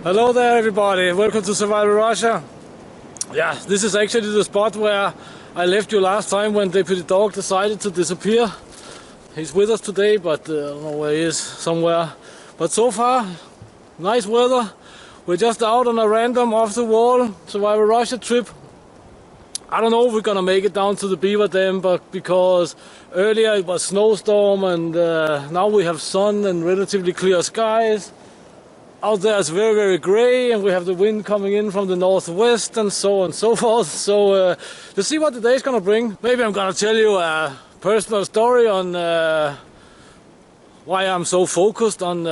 Hello there everybody, welcome to Survival Russia. Yeah, this is actually the spot where I left you last time when Deputy Dog decided to disappear. He's with us today, but I don't know where he is, somewhere. But so far, nice weather. We're just out on a random off-the-wall Survival Russia trip. I don't know if we're gonna make it down to the beaver dam, but because earlier it was snowstorm and now we have sun and relatively clear skies. Out there it's very, very grey and we have the wind coming in from the northwest and so on and so forth. So let's see what the day is gonna bring. Maybe I'm gonna tell you a personal story on why I'm so focused on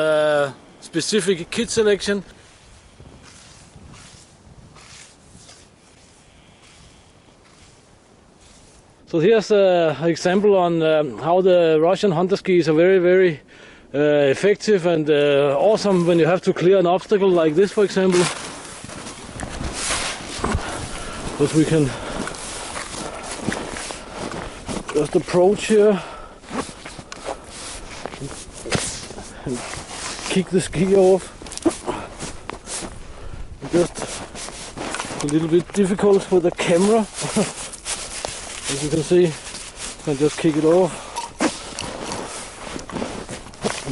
specific kit selection. So here's an example on how the Russian hunter skis are very, very effective and awesome when you have to clear an obstacle like this, for example. Because we can just approach here and kick the ski off. Just a little bit difficult with the camera. As you can see, you can just kick it off.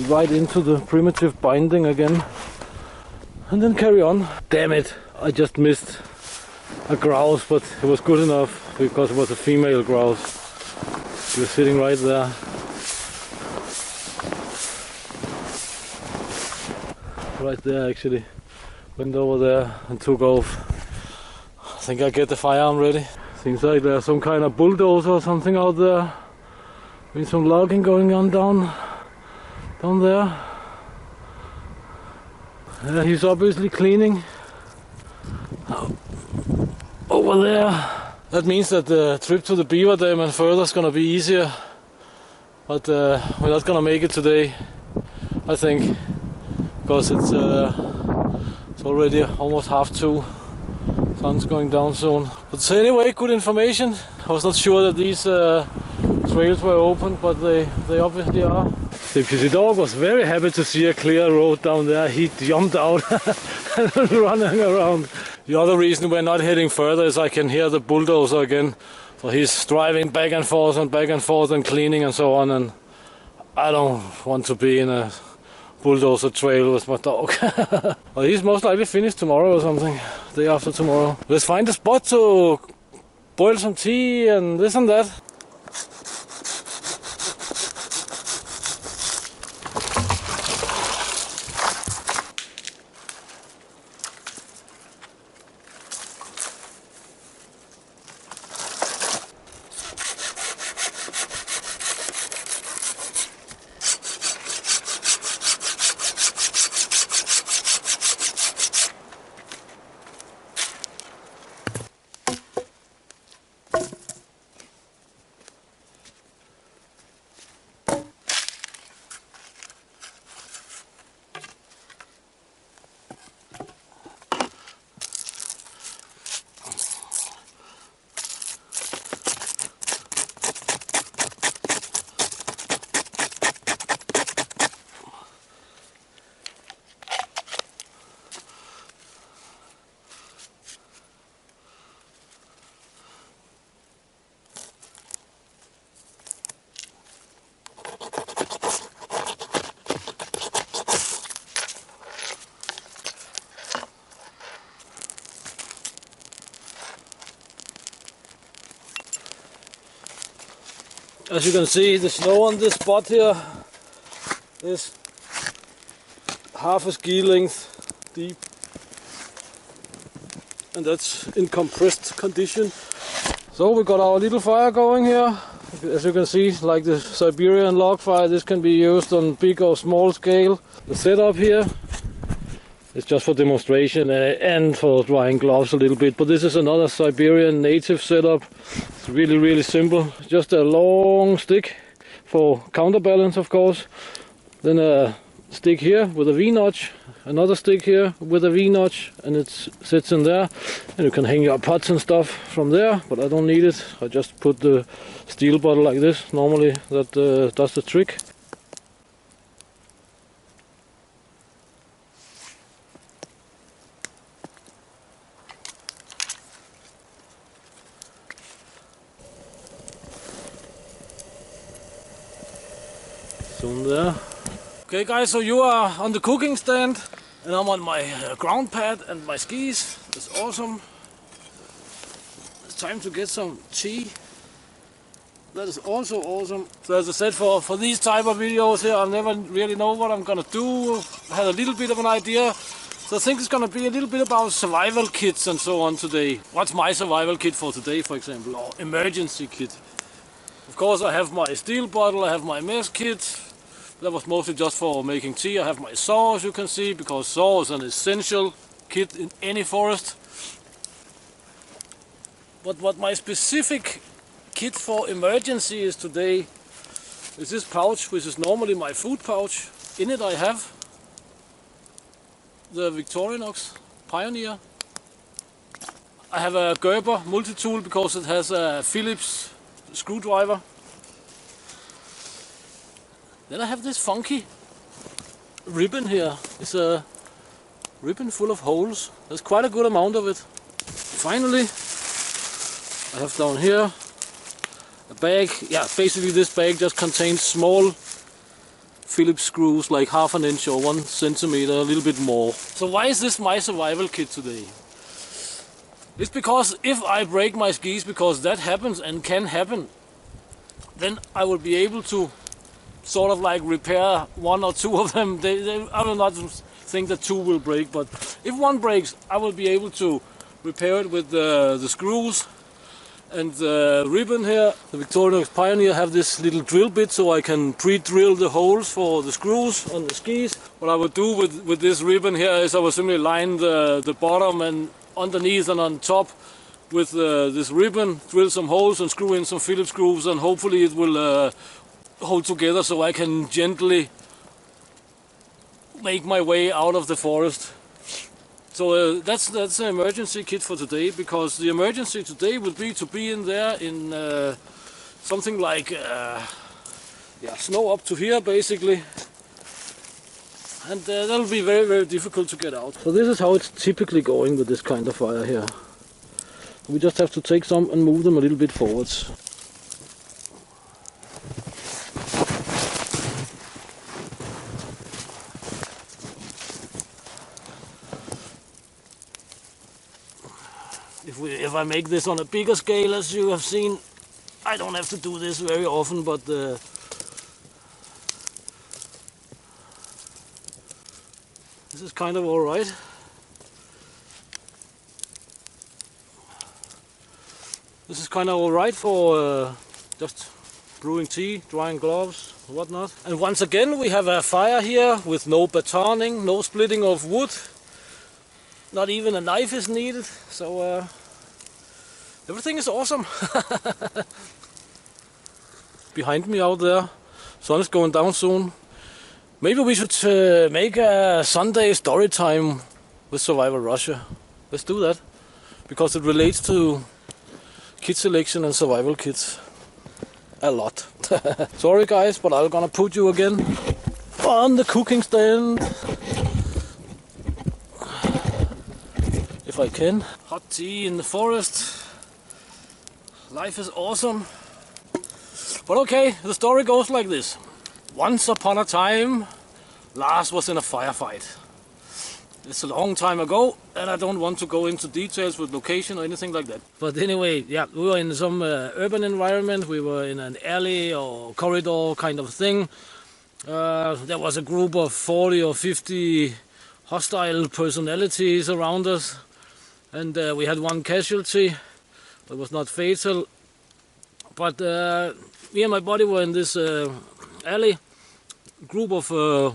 Right into the primitive binding again and then carry on. Damn it, I just missed a grouse, but it was good enough because it was a female grouse. She was sitting right there. Right there actually. Went over there and took off. I think I get the firearm ready. Seems like there's some kind of bulldozer or something out there. With some logging going on down there. He's obviously cleaning over there. That means that the trip to the beaver dam and further is gonna be easier, but we're not gonna make it today, I think, because it's already almost 2:30. Sun's going down soon. But anyway, good information. I was not sure that these trails were open, but they obviously are. The dog was very happy to see a clear road down there. He jumped out and running around. The other reason we're not heading further is I can hear the bulldozer again. So he's driving back and forth and cleaning and so on. And I don't want to be in a bulldozer trail with my dog. Well, he's most likely finished tomorrow or something. Day after tomorrow. Let's find a spot to boil some tea and this and that. As you can see, the snow on this spot here is half a ski length deep, and that's in compressed condition. So we got our little fire going here. As you can see, like the Siberian log fire, this can be used on big or small scale. The setup here is just for demonstration and for drying gloves a little bit, but this is another Siberian native setup. It's really, really simple. Just a long stick for counterbalance, of course. Then a stick here with a V-notch, another stick here with a V-notch, and it sits in there. And you can hang your pots and stuff from there, but I don't need it. I just put the steel bottle like this. Normally that does the trick. Zoom there. Okay guys, so you are on the cooking stand and I'm on my ground pad and my skis. That's awesome. It's time to get some tea. That is also awesome. So as I said, for these type of videos here, I never really know what I'm gonna do. I had a little bit of an idea. So I think it's gonna be a little bit about survival kits and so on today. What's my survival kit for today, for example, or emergency kit? Of course I have my steel bottle, I have my mess kit. That was mostly just for making tea. I have my saw, as you can see, because saw is an essential kit in any forest. But what my specific kit for emergency is today is this pouch, which is normally my food pouch. In it I have the Victorinox Pioneer. I have a Gerber multi-tool because it has a Phillips screwdriver. Then I have this funky ribbon here. It's a ribbon full of holes. There's quite a good amount of it. Finally, I have down here a bag. Yeah, basically this bag just contains small Phillips screws, like 1/2 inch or 1 centimeter, a little bit more. So why is this my survival kit today? It's because if I break my skis, because that happens and can happen, then I will be able to sort of like repair 1 or 2 of them. I will not think that 2 will break, but if 1 breaks, I will be able to repair it with the screws and the ribbon here. The Victorinox Pioneer have this little drill bit, so I can pre-drill the holes for the screws on the skis. What I would do with this ribbon here is I will simply line the bottom and underneath and on top with this ribbon, drill some holes and screw in some Phillips screws, and hopefully it will hold together so I can gently make my way out of the forest. So that's an emergency kit for today, because the emergency today would be to be in there in something like snow up to here basically, and that'll be very, very difficult to get out. So this is how it's typically going with this kind of fire here. We just have to take some and move them a little bit forwards. If I make this on a bigger scale, as you have seen, I don't have to do this very often, but this is kind of alright. This is kind of alright for just brewing tea, drying gloves, whatnot. And once again we have a fire here with no batoning, no splitting of wood. Not even a knife is needed, so everything is awesome. Behind me out there, sun is going down soon. Maybe we should make a Sunday story time with Survival Russia. Let's do that, because it relates to kit selection and survival kits a lot. Sorry guys, but I'm gonna put you again on the cooking stand. If I can. Hot tea in the forest. Life is awesome. But okay, the story goes like this. Once upon a time, Lars was in a firefight. It's a long time ago, and I don't want to go into details with location or anything like that. But anyway, yeah, we were in some urban environment. We were in an alley or corridor kind of thing. There was a group of 40 or 50 hostile personalities around us. And we had 1 casualty. It was not fatal. But me and my buddy were in this alley. A group of 4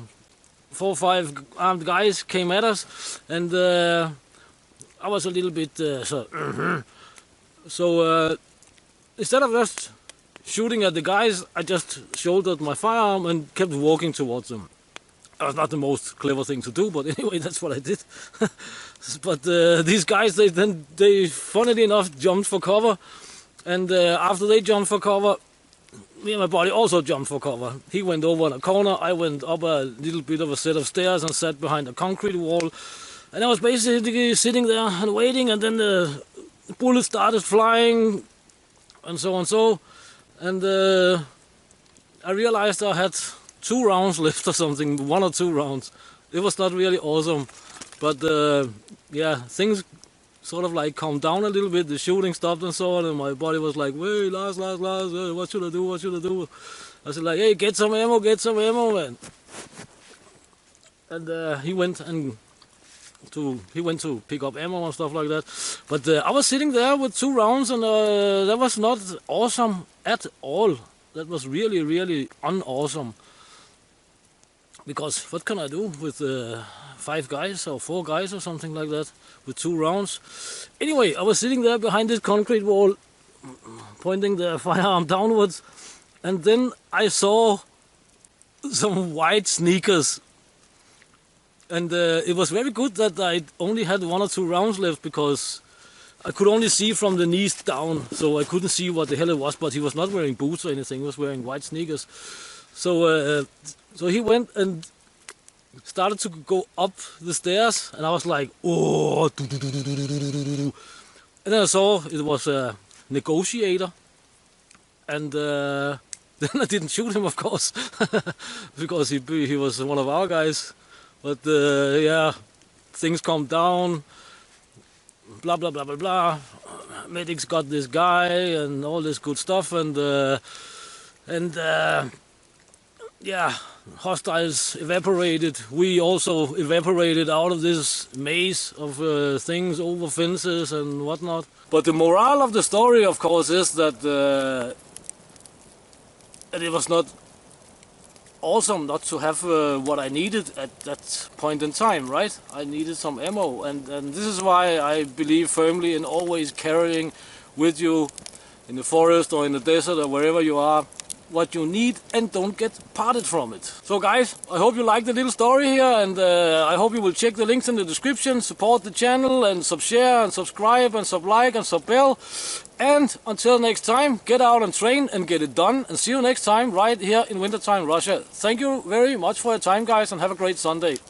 or 5 armed guys came at us. And I was a little bit so instead of just shooting at the guys, I just shouldered my firearm and kept walking towards them. That was not the most clever thing to do, but anyway, that's what I did. But these guys, they funnily enough jumped for cover, and after they jumped for cover, me and my buddy also jumped for cover. He went over in a corner, I went up a little bit of a set of stairs and sat behind a concrete wall, and I was basically sitting there and waiting, and then the bullets started flying, and so on, and I realized I had 2 rounds left or something, 1 or 2 rounds. It was not really awesome, but yeah, things sort of like calmed down a little bit. The shooting stopped and so on, and my body was like, "Wait, Lars, what should I do? What should I do?" I said like, "Hey, get some ammo, man." And he went to pick up ammo and stuff like that. But I was sitting there with 2 rounds, and that was not awesome at all. That was really, really unawesome. Because what can I do with 5 guys or 4 guys or something like that with 2 rounds? Anyway, I was sitting there behind this concrete wall, pointing the firearm downwards, and then I saw some white sneakers. And it was very good that I only had 1 or 2 rounds left, because I could only see from the knees down, so I couldn't see what the hell it was. But he was not wearing boots or anything; he was wearing white sneakers. So he went and started to go up the stairs, and I was like, "Oh!" And then I saw it was a negotiator, and then I didn't shoot him, of course, because he was one of our guys. But yeah, things calmed down, blah blah blah blah blah. Medics got this guy and all this good stuff, and yeah, hostiles evaporated. We also evaporated out of this maze of things over fences and whatnot. But the moral of the story, of course, is that it was not awesome not to have what I needed at that point in time, right? I needed some ammo, and this is why I believe firmly in always carrying with you in the forest or in the desert or wherever you are what you need, and don't get parted from it. So guys, I hope you liked the little story here, and I hope you will check the links in the description, support the channel, and share and subscribe and like and bell. And until next time, get out and train and get it done, and see you next time right here in wintertime Russia. Thank you very much for your time, guys, and have a great Sunday.